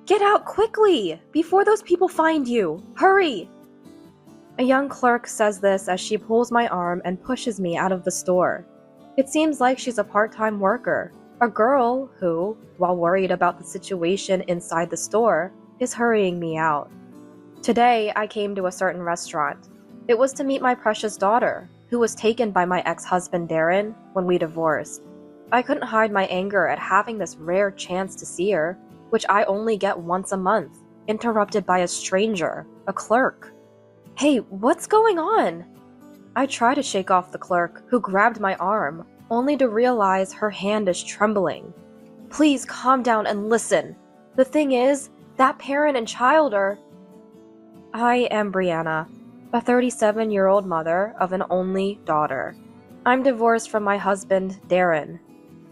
Get out quickly, before those people find you! Hurry! A young clerk says this as she pulls my arm and pushes me out of the store. It seems like she's a part-time worker, a girl who, while worried about the situation inside the store, is hurrying me out. Today, I came to a certain restaurant. It was to meet my precious daughter, who was taken by my ex-husband Darren when we divorced. I couldn't hide my anger at having this rare chance to see her, which I only get once a month, interrupted by a stranger, a clerk. Hey, what's going on? I try to shake off the clerk, who grabbed my arm, only to realize her hand is trembling. Please calm down and listen. The thing is, that parent and child are... I am Brianna, a 37-year-old mother of an only daughter. I'm divorced from my husband, Darren.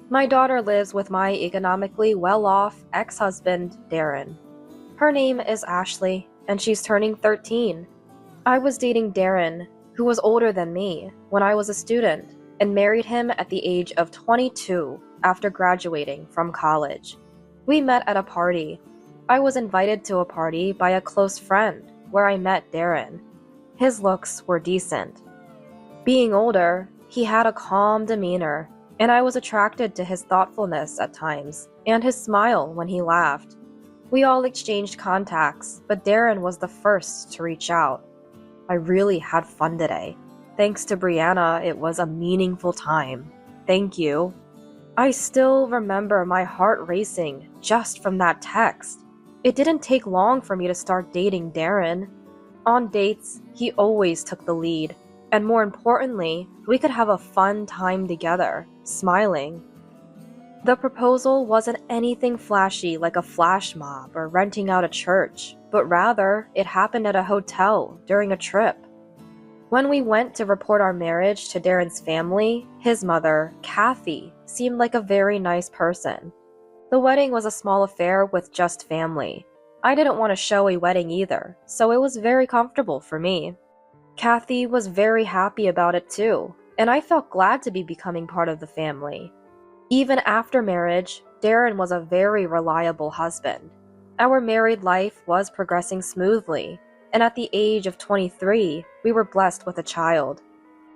My daughter lives with my economically well-off ex-husband, Darren. Her name is Ashley, and she's turning 13. I was dating Darren, who was older than me, when I was a student, and married him at the age of 22 after graduating from college. We met at a party. I was invited to a party by a close friend, where I met Darren. His looks were decent. Being older, he had a calm demeanor, and I was attracted to his thoughtfulness at times, and his smile when he laughed. We all exchanged contacts, but Darren was the first to reach out. I really had fun today. Thanks to Brianna, it was a meaningful time. Thank you. I still remember my heart racing just from that text. It didn't take long for me to start dating Darren. On dates, he always took the lead, and more importantly, we could have a fun time together, smiling. The proposal wasn't anything flashy like a flash mob or renting out a church, but rather, it happened at a hotel during a trip. When we went to report our marriage to Darren's family, his mother, Kathy, seemed like a very nice person. The wedding was a small affair with just family. I didn't want a showy wedding either, so it was very comfortable for me. Kathy was very happy about it too, and I felt glad to be becoming part of the family. Even after marriage, Darren was a very reliable husband. Our married life was progressing smoothly, and at the age of 23, we were blessed with a child.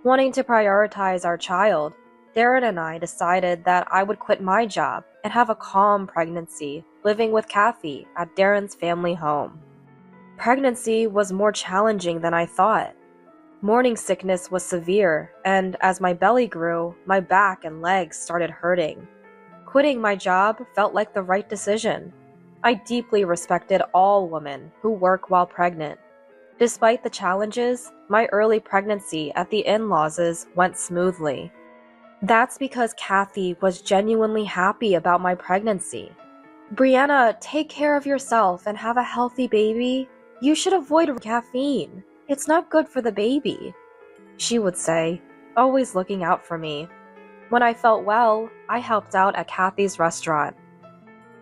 Wanting to prioritize our child, Darren and I decided that I would quit my job and have a calm pregnancy, living with Kathy at Darren's family home. Pregnancy was more challenging than I thought. Morning sickness was severe, and as my belly grew, my back and legs started hurting. Quitting my job felt like the right decision. I deeply respected all women who work while pregnant. Despite the challenges, my early pregnancy at the in-laws' went smoothly. That's because Kathy was genuinely happy about my pregnancy. Brianna, take care of yourself and have a healthy baby. You should avoid caffeine. It's not good for the baby, she would say, always looking out for me. When I felt well, I helped out at Kathy's restaurant.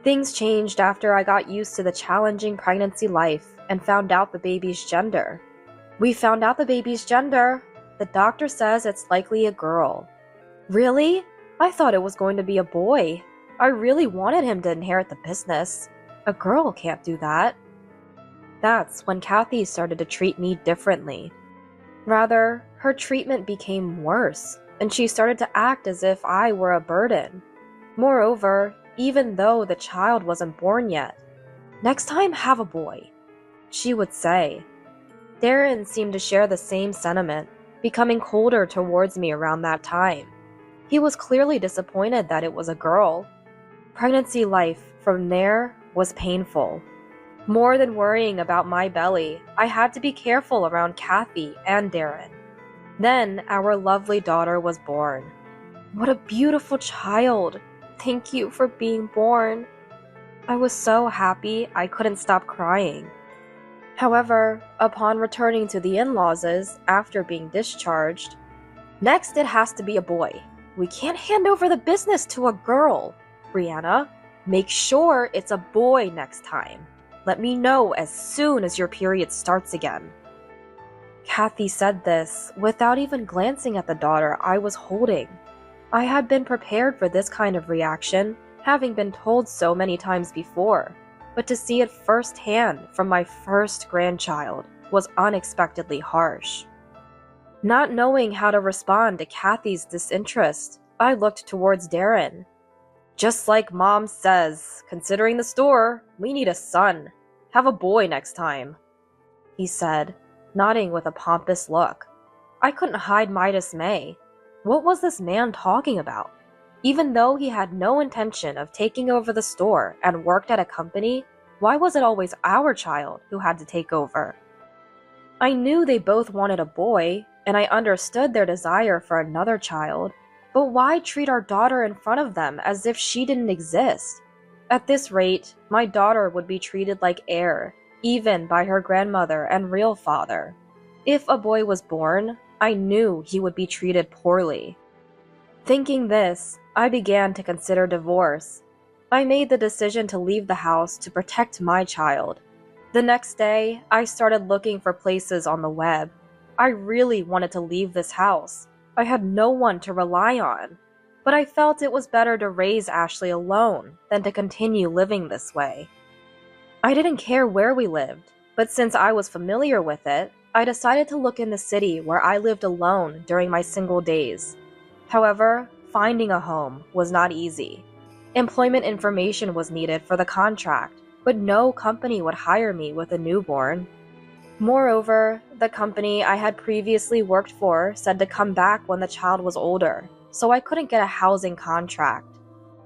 Things changed after I got used to the challenging pregnancy life and found out the baby's gender. We found out the baby's gender. The doctor says it's likely a girl. Really? I thought it was going to be a boy. I really wanted him to inherit the business. A girl can't do that. That's when Kathy started to treat me differently. Rather, her treatment became worse, and she started to act as if I were a burden. Moreover, even though the child wasn't born yet, "Next time, have a boy," she would say. Darren seemed to share the same sentiment, becoming colder towards me around that time. He was clearly disappointed that it was a girl. Pregnancy life from there was painful. More than worrying about my belly, I had to be careful around Kathy and Darren. Then our lovely daughter was born. What a beautiful child! Thank you for being born. I was so happy I couldn't stop crying. However, upon returning to the in-laws' after being discharged, "Next it has to be a boy. We can't hand over the business to a girl. Brianna, make sure it's a boy next time. Let me know as soon as your period starts again." Kathy said this without even glancing at the daughter I was holding. I had been prepared for this kind of reaction, having been told so many times before. but to see it firsthand from my first grandchild was unexpectedly harsh. Not knowing how to respond to Kathy's disinterest, I looked towards Darren. "Just like Mom says, considering the store, we need a son. Have a boy next time," he said, nodding with a pompous look. I couldn't hide my dismay. What was this man talking about? Even though he had no intention of taking over the store and worked at a company, why was it always our child who had to take over? I knew they both wanted a boy, and I understood their desire for another child, but why treat our daughter in front of them as if she didn't exist? At this rate, my daughter would be treated like air, even by her grandmother and real father. If a boy was born, I knew he would be treated poorly. Thinking this, I began to consider divorce. I made the decision to leave the house to protect my child. The next day, I started looking for places on the web. I really wanted to leave this house. I had no one to rely on, but I felt it was better to raise Ashley alone than to continue living this way. I didn't care where we lived, but since I was familiar with it, I decided to look in the city where I lived alone during my single days. However, finding a home was not easy. Employment information was needed for the contract, but no company would hire me with a newborn. Moreover, the company I had previously worked for said to come back when the child was older, so I couldn't get a housing contract.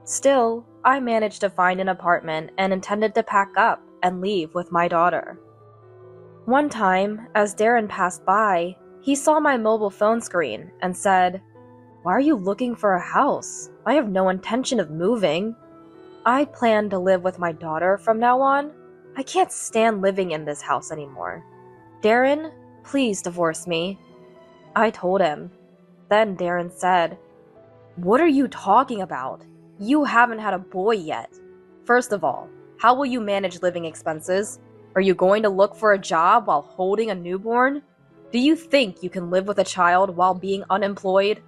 Still, I managed to find an apartment and intended to pack up and leave with my daughter. One time, as Darren passed by, he saw my mobile phone screen and said, "Why are you looking for a house? I have no intention of moving. I plan to live with my daughter from now on. I can't stand living in this house anymore. Darren, please divorce me." I told him. Then Darren said, "What are you talking about? You haven't had a boy yet. First of all, how will you manage living expenses? Are you going to look for a job while holding a newborn? Do you think you can live with a child while being unemployed?"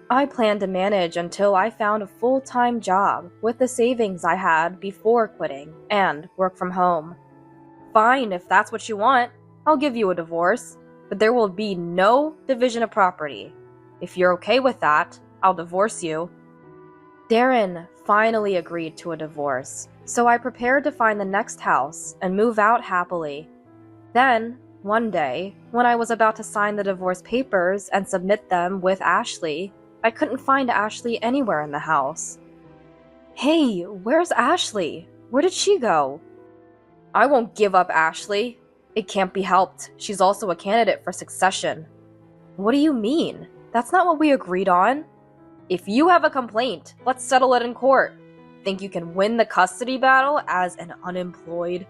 I planned to manage until I found a full-time job with the savings I had before quitting and work from home. "Fine, if that's what you want, I'll give you a divorce, but there will be no division of property. If you're okay with that, I'll divorce you." Darren finally agreed to a divorce, so I prepared to find the next house and move out happily. Then, one day, when I was about to sign the divorce papers and submit them with Ashley, I couldn't find Ashley anywhere in the house. "Hey, where's Ashley? Where did she go?" "I won't give up Ashley. It can't be helped. She's also a candidate for succession." "What do you mean? That's not what we agreed on." "If you have a complaint, let's settle it in court. Think you can win the custody battle as an unemployed?"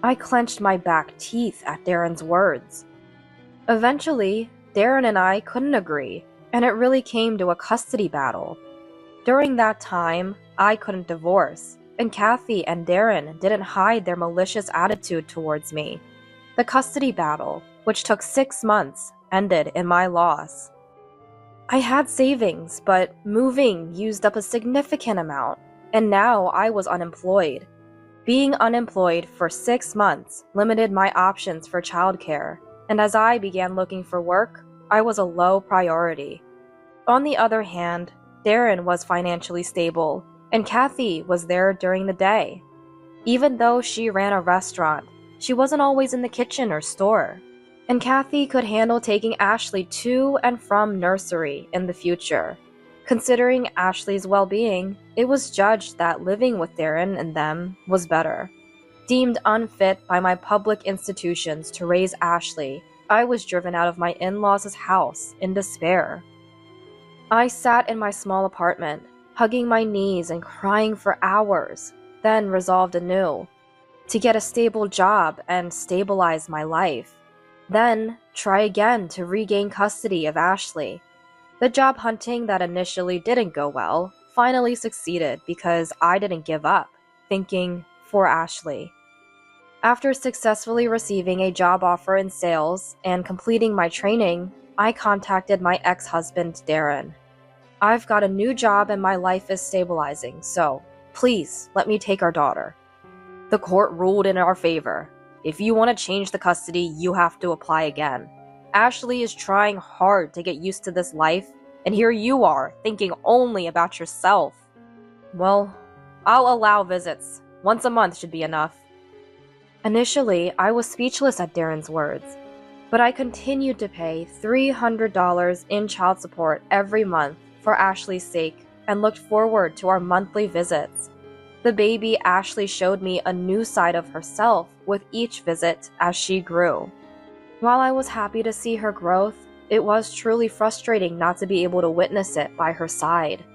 I clenched my back teeth at Darren's words. Eventually, Darren and I couldn't agree, and it really came to a custody battle. During that time, I couldn't divorce, and Kathy and Darren didn't hide their malicious attitude towards me. The custody battle, which took 6 months, ended in my loss. I had savings, but moving used up a significant amount, and now I was unemployed. Being unemployed for 6 months limited my options for childcare, and as I began looking for work, I was a low priority. On the other hand, Darren was financially stable, and Kathy was there during the day. Even though she ran a restaurant, she wasn't always in the kitchen or store, and Kathy could handle taking Ashley to and from nursery in the future. Considering Ashley's well-being, it was judged that living with Darren and them was better. Deemed unfit by my public institutions to raise Ashley, I was driven out of my in-laws' house in despair. I sat in my small apartment, hugging my knees and crying for hours, then resolved anew to get a stable job and stabilize my life. Then try again to regain custody of Ashley. The job hunting that initially didn't go well finally succeeded because I didn't give up, thinking for Ashley. After successfully receiving a job offer in sales and completing my training, I contacted my ex-husband, Darren. "I've got a new job and my life is stabilizing, so Please, let me take our daughter. The court ruled in our favor. If you want to change the custody, you have to apply again. Ashley is trying hard to get used to this life, and here you are, thinking only about yourself. Well, I'll allow visits. Once a month should be enough. Initially, I was speechless at Darren's words, but I continued to pay $300 in child support every month for Ashley's sake and looked forward to our monthly visits. The baby Ashley showed me a new side of herself with each visit as she grew. While I was happy to see her growth, it was truly frustrating not to be able to witness it by her side.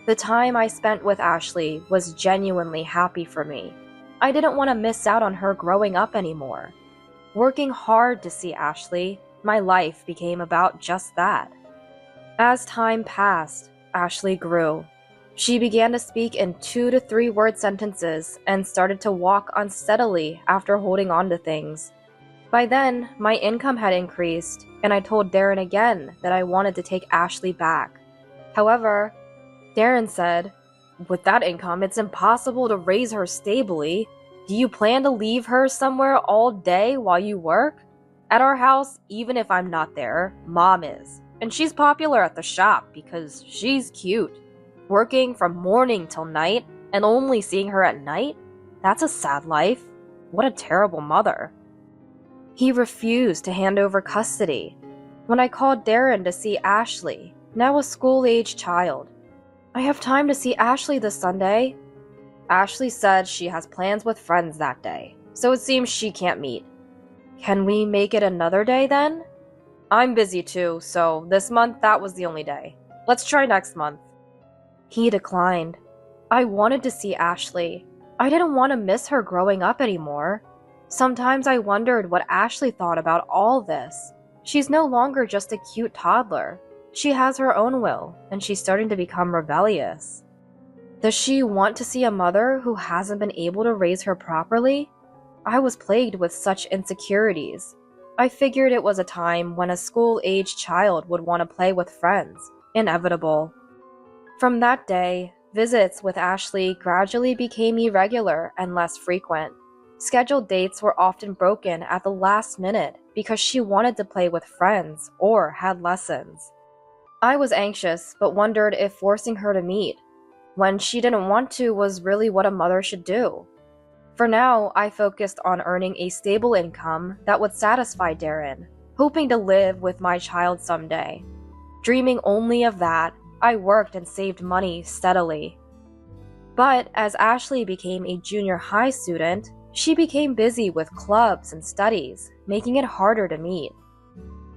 The time I spent with Ashley was genuinely happy for me. I didn't want to miss out on her growing up anymore. Working hard to see Ashley, my life became about just that. As time passed, Ashley grew. She began to speak in 2 to 3 word sentences and started to walk unsteadily after holding on to things. By then, my income had increased, and I told Darren again that I wanted to take Ashley back. However, Darren said, "With that income, it's impossible to raise her stably. Do you plan to leave her somewhere all day while you work? At our house, even if I'm not there, Mom is. And she's popular at the shop because she's cute. Working from morning till night and only seeing her at night? That's a sad life. What a terrible mother." He refused to hand over custody. When I called Darren to see Ashley, now a school-age child, "I have time to see Ashley this Sunday." Ashley said she has plans with friends that day, so it seems she can't meet. "Can we make it another day then?" "I'm busy too, so this month that was the only day. Let's try next month." He declined. I wanted to see Ashley. I didn't want to miss her growing up anymore. Sometimes I wondered what Ashley thought about all this. She's no longer just a cute toddler. She has her own will, and she's starting to become rebellious. Does she want to see a mother who hasn't been able to raise her properly? I was plagued with such insecurities. I figured it was a time when a school-aged child would want to play with friends. Inevitable. From that day, visits with Ashley gradually became irregular and less frequent. Scheduled dates were often broken at the last minute because she wanted to play with friends or had lessons. I was anxious but wondered if forcing her to meet when she didn't want to was really what a mother should do. For now, I focused on earning a stable income that would satisfy Darren, hoping to live with my child someday. Dreaming only of that, I worked and saved money steadily. But as Ashley became a junior high student, she became busy with clubs and studies, making it harder to meet.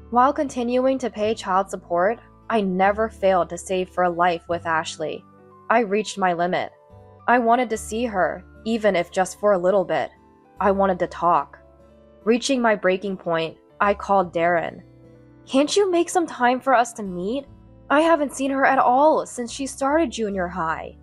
While continuing to pay child support, I never failed to save for a life with Ashley. I reached my limit. I wanted to see her, even if just for a little bit. I wanted to talk. Reaching my breaking point, I called Darren. "Can't you make some time for us to meet? I haven't seen her at all since she started junior high."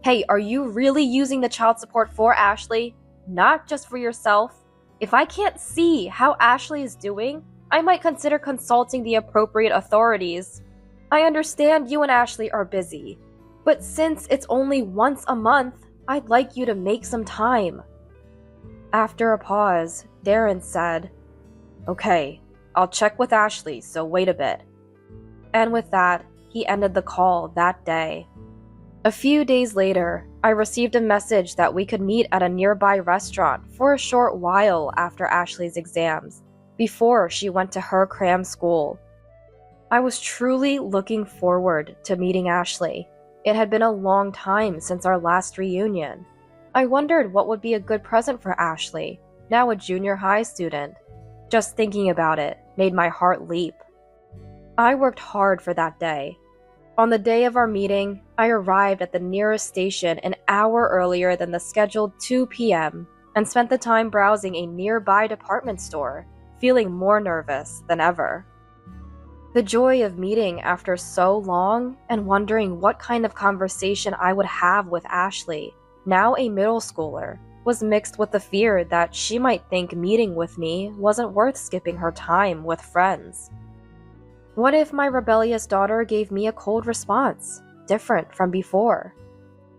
"Hey, are you really using the child support for Ashley? Not just for yourself? If I can't see how Ashley is doing, I might consider consulting the appropriate authorities. I understand you and Ashley are busy, but since it's only once a month, I'd like you to make some time." After a pause, Darren said, "Okay, I'll check with Ashley, so wait a bit." And with that, he ended the call that day. A few days later, I received a message that we could meet at a nearby restaurant for a short while after Ashley's exams, before she went to her cram school. I was truly looking forward to meeting Ashley. It had been a long time since our last reunion. I wondered what would be a good present for Ashley, now a junior high student. Just thinking about it made my heart leap. I worked hard for that day. On the day of our meeting, I arrived at the nearest station an hour earlier than the scheduled 2 p.m. and spent the time browsing a nearby department store, feeling more nervous than ever. The joy of meeting after so long and wondering what kind of conversation I would have with Ashley, now a middle schooler, was mixed with the fear that she might think meeting with me wasn't worth skipping her time with friends. What if my rebellious daughter gave me a cold response, different from before?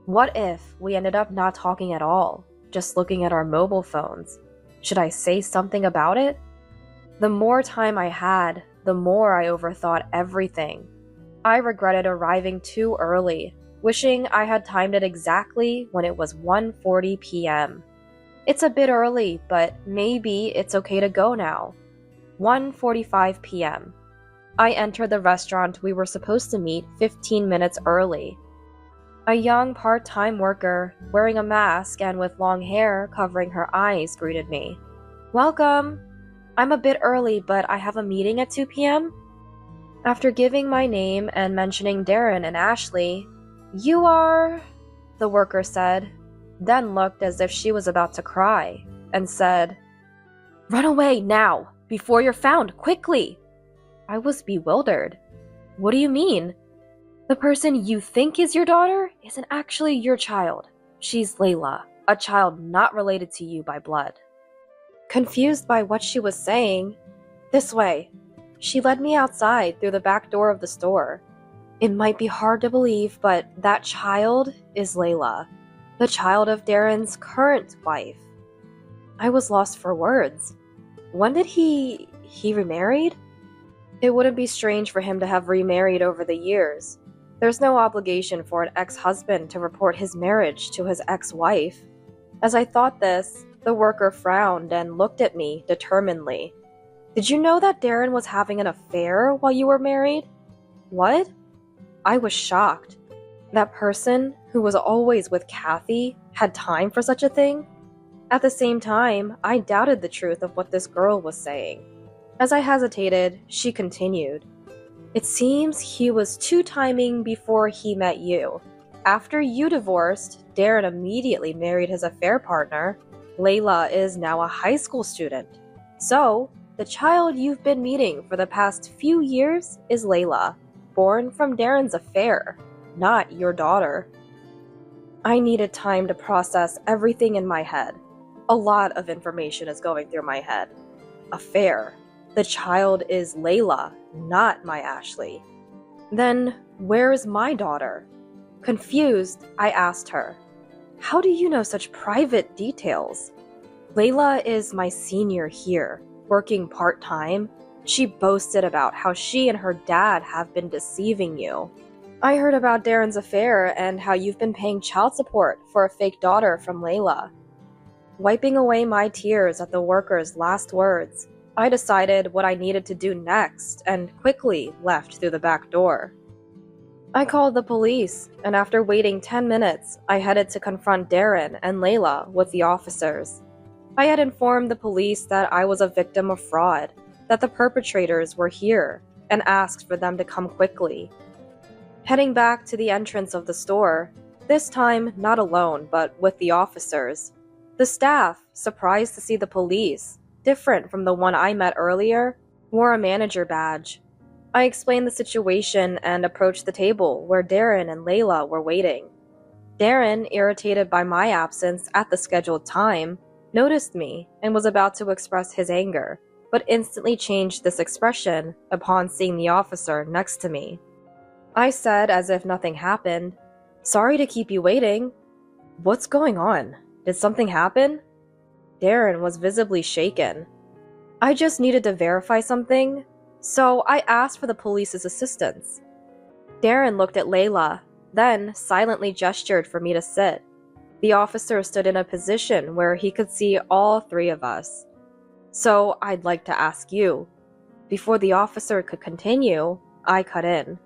What if we ended up not talking at all, just looking at our mobile phones? Should I say something about it? The more time I had, the more I overthought everything. I regretted arriving too early, wishing I had timed it exactly when it was 1:40 p.m. It's a bit early, but maybe it's okay to go now. 1:45 p.m. I entered the restaurant we were supposed to meet 15 minutes early. A young part-time worker, wearing a mask and with long hair covering her eyes, greeted me. "Welcome! I'm a bit early, but I have a meeting at 2 p.m. After giving my name and mentioning Darren and Ashley, "You are," the worker said, then looked as if she was about to cry, and said, "Run away now, before you're found, quickly!" I was bewildered. "What do you mean?" "The person you think is your daughter isn't actually your child. She's Layla, a child not related to you by blood." Confused by what she was saying, "This way." She led me outside through the back door of the store. It might be hard to believe, but that child is Layla, the child of Darren's current wife. I was lost for words. When did he remarried? It wouldn't be strange for him to have remarried over the years. There's no obligation for an ex-husband to report his marriage to his ex-wife. As I thought this, the worker frowned and looked at me determinedly. "Did you know that Darren was having an affair while you were married?" "What?" I was shocked. That person, who was always with Kathy, had time for such a thing? At the same time, I doubted the truth of what this girl was saying. As I hesitated, she continued. "It seems he was two-timing before he met you. After you divorced, Darren immediately married his affair partner. Layla is now a high school student. So, the child you've been meeting for the past few years is Layla, born from Darren's affair, not your daughter." I needed time to process everything in my head. A lot of information is going through my head. Affair. The child is Layla, not my Ashley. Then, where is my daughter? Confused, I asked her, "How do you know such private details?" "Layla is my senior here, working part-time. She boasted about how she and her dad have been deceiving you. I heard about Darren's affair and how you've been paying child support for a fake daughter from Layla." Wiping away my tears at the worker's last words, I decided what I needed to do next and quickly left through the back door. I called the police, and after waiting 10 minutes, I headed to confront Darren and Layla with the officers. I had informed the police that I was a victim of fraud, that the perpetrators were here, and asked for them to come quickly. Heading back to the entrance of the store, this time not alone but with the officers. The staff, surprised to see the police, different from the one I met earlier, wore a manager badge. I explained the situation and approached the table where Darren and Layla were waiting. Darren, irritated by my absence at the scheduled time, noticed me and was about to express his anger, but instantly changed this expression upon seeing the officer next to me. I said, as if nothing happened, "Sorry to keep you waiting." "What's going on? Did something happen?" Darren was visibly shaken. "I just needed to verify something, so I asked for the police's assistance." Darren looked at Layla, then silently gestured for me to sit. The officer stood in a position where he could see all three of us. "So I'd like to ask you." Before the officer could continue, I cut in.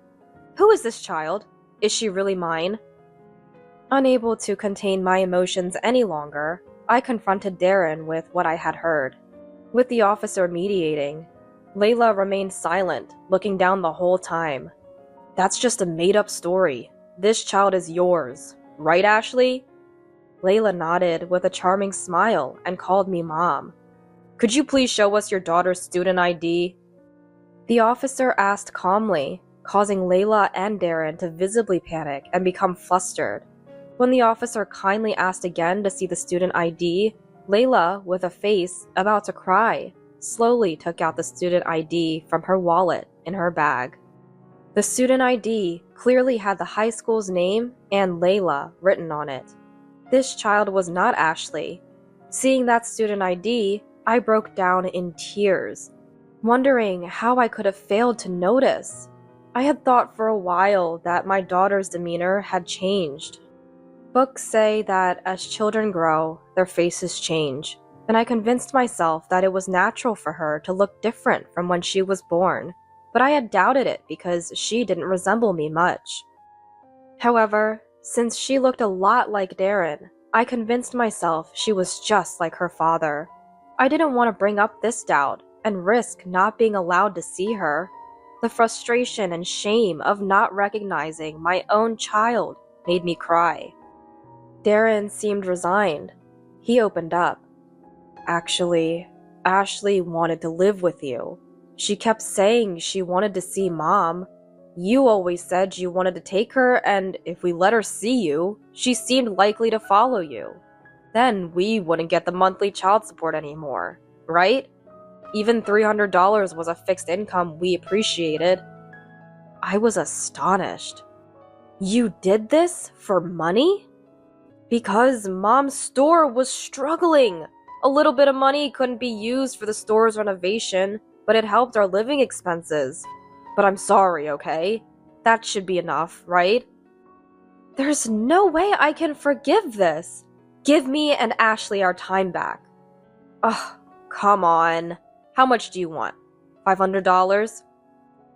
"Who is this child? Is she really mine?" Unable to contain my emotions any longer, I confronted Darren with what I had heard. With the officer mediating, Layla remained silent, looking down the whole time. "That's just a made-up story. This child is yours. Right, Ashley?" Layla nodded with a charming smile and called me Mom. "Could you please show us your daughter's student ID?" The officer asked calmly, causing Layla and Darren to visibly panic and become flustered. When the officer kindly asked again to see the student ID, Layla, with a face about to cry, slowly took out the student ID from her wallet in her bag. The student ID clearly had the high school's name and Layla written on it. This child was not Ashley. Seeing that student ID, I broke down in tears, wondering how I could have failed to notice. I had thought for a while that my daughter's demeanor had changed. Books say that as children grow, their faces change, and I convinced myself that it was natural for her to look different from when she was born, but I had doubted it because she didn't resemble me much. However, since she looked a lot like Darren, I convinced myself she was just like her father. I didn't want to bring up this doubt and risk not being allowed to see her. The frustration and shame of not recognizing my own child made me cry. Darren seemed resigned. He opened up. Actually, Ashley wanted to live with you. She kept saying she wanted to see Mom. You always said you wanted to take her, and if we let her see you, she seemed likely to follow you. Then we wouldn't get the monthly child support anymore, right? Even $300 was a fixed income we appreciated. I was astonished. You did this for money? Because Mom's store was struggling. A little bit of money couldn't be used for the store's renovation, but it helped our living expenses. But I'm sorry, okay? That should be enough, right? There's no way I can forgive this. Give me and Ashley our time back. Ugh, come on. How much do you want? $500?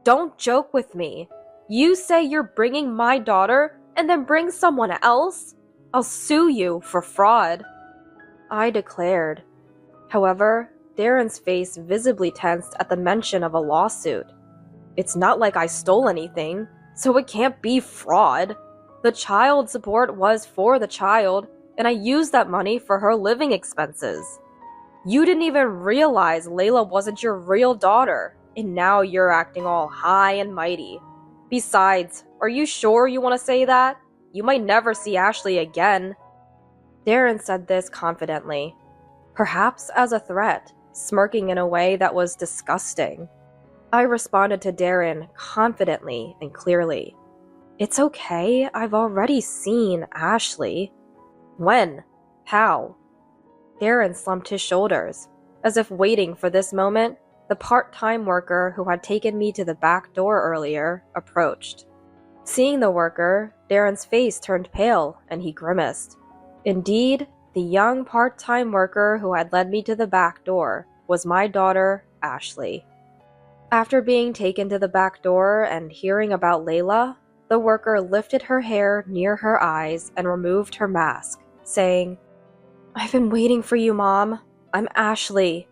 Don't joke with me. You say you're bringing my daughter and then bring someone else? I'll sue you for fraud. I declared. However, Darren's face visibly tensed at the mention of a lawsuit. It's not like I stole anything, so it can't be fraud. The child support was for the child, and I used that money for her living expenses. You didn't even realize Layla wasn't your real daughter, and now you're acting all high and mighty. Besides, are you sure you want to say that? You might never see Ashley again. Darren said this confidently, perhaps as a threat, smirking in a way that was disgusting. I responded to Darren confidently and clearly. It's okay, I've already seen Ashley. When? How? Darren slumped his shoulders. As if waiting for this moment, the part-time worker who had taken me to the back door earlier approached. Seeing the worker, Darren's face turned pale and he grimaced. Indeed, the young part-time worker who had led me to the back door was my daughter, Ashley. After being taken to the back door and hearing about Layla, the worker lifted her hair near her eyes and removed her mask, saying, I've been waiting for you, Mom. I'm Ashley.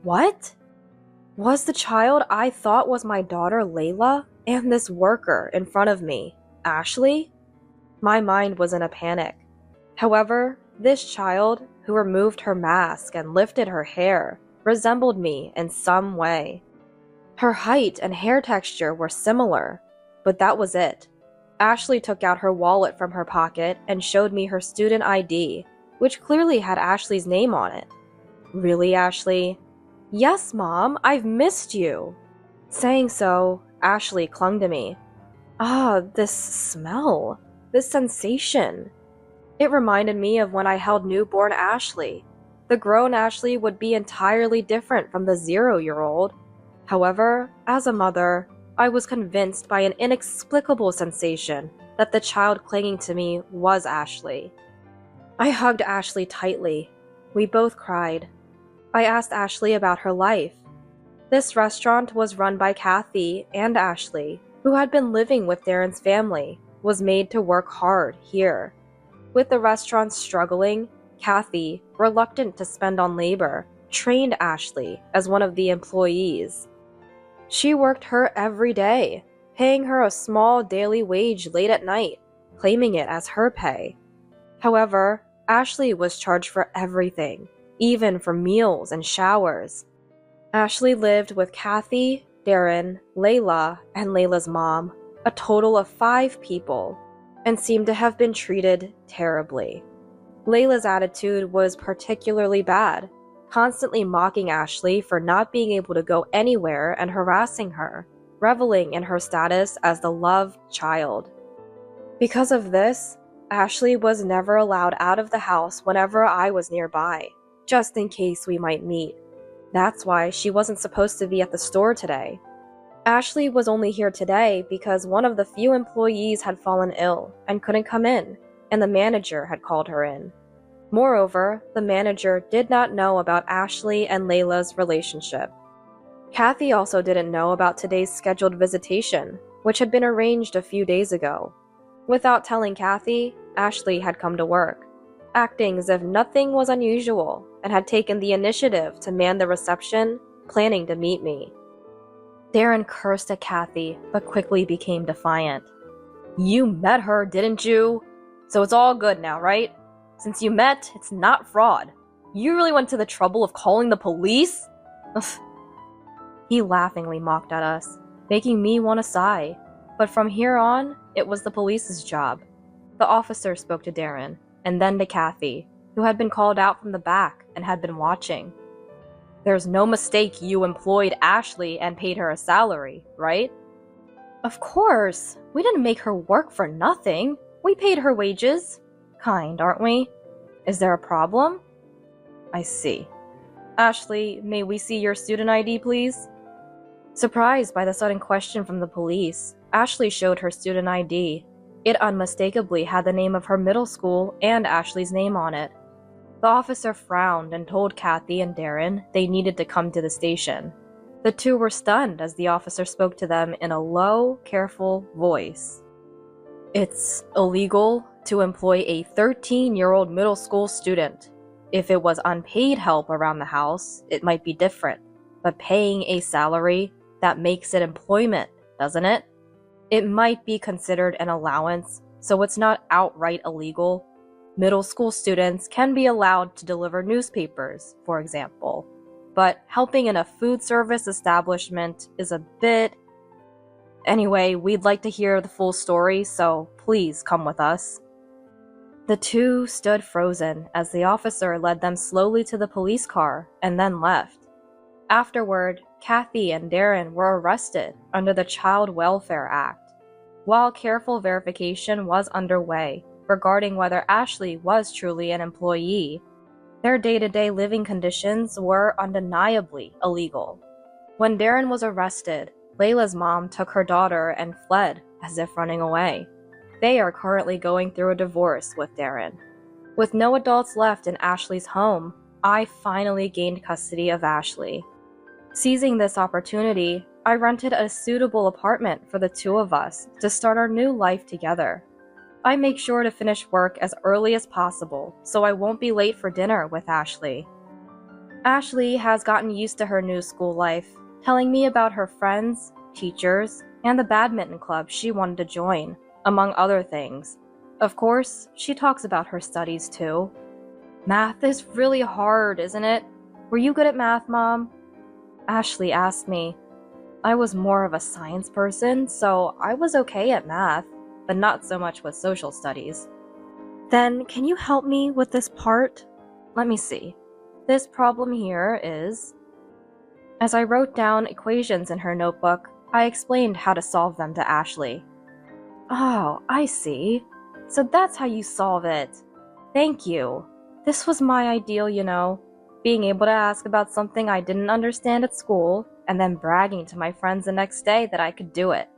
What? Was the child I thought was my daughter Layla and this worker in front of me, Ashley? My mind was in a panic. However, this child, who removed her mask and lifted her hair, resembled me in some way. Her height and hair texture were similar, but that was it. Ashley took out her wallet from her pocket and showed me her student ID, which clearly had Ashley's name on it. Really, Ashley? Yes, Mom, I've missed you. Saying so, Ashley clung to me. Ah, this smell, this sensation. It reminded me of when I held newborn Ashley. The grown Ashley would be entirely different from the 0-year-old. However, as a mother, I was convinced by an inexplicable sensation that the child clinging to me was Ashley. I hugged Ashley tightly. We both cried. I asked Ashley about her life. This restaurant was run by Kathy and Ashley, who had been living with Darren's family, was made to work hard here. With the restaurant struggling, Kathy, reluctant to spend on labor, trained Ashley as one of the employees. She worked her every day, paying her a small daily wage late at night, claiming it as her pay. However, Ashley was charged for everything, even for meals and showers. Ashley lived with Kathy, Darren, Layla, and Layla's mom, a total of 5 people, and seemed to have been treated terribly. Layla's attitude was particularly bad, constantly mocking Ashley for not being able to go anywhere and harassing her. reveling in her status as the loved child. Because of this, Ashley was never allowed out of the house whenever I was nearby, just in case we might meet. That's why she wasn't supposed to be at the store today. Ashley was only here today because one of the few employees had fallen ill and couldn't come in, and the manager had called her in. Moreover, the manager did not know about Ashley and Layla's relationship. Kathy also didn't know about today's scheduled visitation, which had been arranged a few days ago. Without telling Kathy, Ashley had come to work, acting as if nothing was unusual, and had taken the initiative to man the reception, planning to meet me. Darren cursed at Kathy, but quickly became defiant. "You met her, didn't you? So it's all good now, right? Since you met, it's not fraud. You really went to the trouble of calling the police?" He laughingly mocked at us, making me want to sigh. But from here on, it was the police's job. The officer spoke to Darren, and then to Kathy, who had been called out from the back and had been watching. "There's no mistake you employed Ashley and paid her a salary, right?" "Of course! We didn't make her work for nothing. We paid her wages. Kind, aren't we? Is there a problem?" "I see. Ashley, may we see your student ID, please?" Surprised by the sudden question from the police, Ashley showed her student ID. It unmistakably had the name of her middle school and Ashley's name on it. The officer frowned and told Kathy and Darren they needed to come to the station. The two were stunned as the officer spoke to them in a low, careful voice. "It's illegal to employ a 13-year-old middle school student. If it was unpaid help around the house, it might be different. But paying a salary, that makes it employment, doesn't it? It might be considered an allowance, so it's not outright illegal. Middle school students can be allowed to deliver newspapers, for example. But helping in a food service establishment is a bit... Anyway, we'd like to hear the full story, so please come with us." The two stood frozen as the officer led them slowly to the police car and then left. Afterward, Kathy and Darren were arrested under the Child Welfare Act. While careful verification was underway regarding whether Ashley was truly an employee, their day-to-day living conditions were undeniably illegal. When Darren was arrested, Layla's mom took her daughter and fled as if running away. They are currently going through a divorce with Darren. With no adults left in Ashley's home, I finally gained custody of Ashley. Seizing this opportunity, I rented a suitable apartment for the two of us to start our new life together. I make sure to finish work as early as possible so I won't be late for dinner with Ashley. Ashley has gotten used to her new school life, telling me about her friends, teachers, and the badminton club she wanted to join, among other things. Of course, she talks about her studies too. "Math is really hard, isn't it? Were you good at math, Mom?" Ashley asked me. I was more of a science person, so I was okay at math, but not so much with social studies. "Then can you help me with this part? Let me see. This problem here is..." As I wrote down equations in her notebook, I explained how to solve them to Ashley. "Oh, I see. So that's how you solve it. Thank you. This was my ideal, you know. Being able to ask about something I didn't understand at school, and then bragging to my friends the next day that I could do it.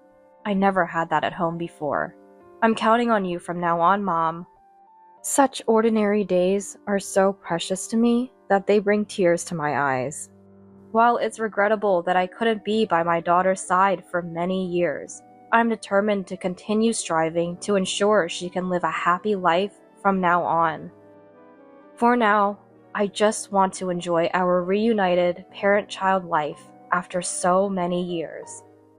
I never had that at home before. I'm counting on you from now on, Mom." Such ordinary days are so precious to me that they bring tears to my eyes. While it's regrettable that I couldn't be by my daughter's side for many years, I'm determined to continue striving to ensure she can live a happy life from now on. For now, I just want to enjoy our reunited parent-child life after so many years.